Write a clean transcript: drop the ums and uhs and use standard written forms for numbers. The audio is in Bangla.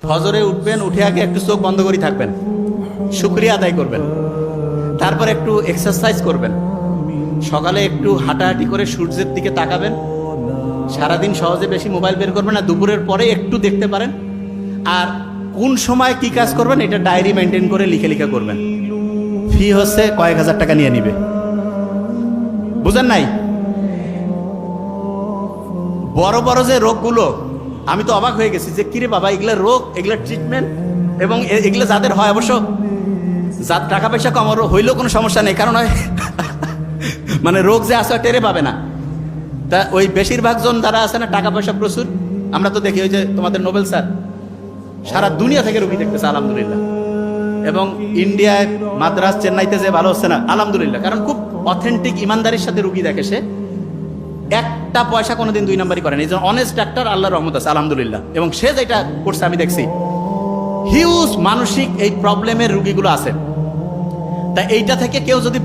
ফজরে উঠবেন, উঠে আগে একটু চোখ বন্ধ করে থাকবেন, শুকরিয়া আদায় করবেন, তারপর একটু এক্সারসাইজ করবেন, সকালে একটু হাঁটাহাঁটি করে সূর্যের দিকে তাকাবেন, সারাদিন সহজে বেশি মোবাইল বের করবেন না, দুপুরের পরে একটু দেখতে পারেন, আর কোন সময় কি কাজ করবেন এটা ডায়েরি মেনটেন করে লিখে লিখে করবেন। ফি হচ্ছে কয়েক হাজার টাকা নিয়ে নিবে, বুঝেন নাই? বড় বড় যে রোগগুলো, আমি তো অবাক হয়ে গেছি যে কিরে বাবা, এগুলা রোগ, এগুলা ট্রিটমেন্ট, এবং এগুলো যাদের হয়, অবশ্য যার টাকা পয়সা কম হইলেও কোনো সমস্যা নেই, কারণ মানে রোগ যে আছে টেরে পাবে না। তা ওই বেশিরভাগ জন যারা আছে না, টাকা পয়সা প্রচুর, আমরা তো দেখি ওই যে তোমাদের নোবেল স্যার সারা দুনিয়া থেকে রুগী দেখতেছে আলহামদুলিল্লাহ, এবং ইন্ডিয়ায় মাদ্রাস চেন্নাইতে যে ভালো হচ্ছে না আলহামদুলিল্লাহ, কারণ খুব অথেন্টিক ইমানদারির সাথে রুগী দেখে, সে একটা পয়সা কোনোদিন দুই নাম্বারই করেন, এই জন্য অনেস্ট ডাক্তার, আল্লাহর রহমত আছে আলহামদুলিল্লাহ। এবং সে যেটা করছে আমি দেখছি, হিউজ মানসিক এই প্রবলেমের রুগীগুলো আছে। তা এইটা থেকে কেউ যদি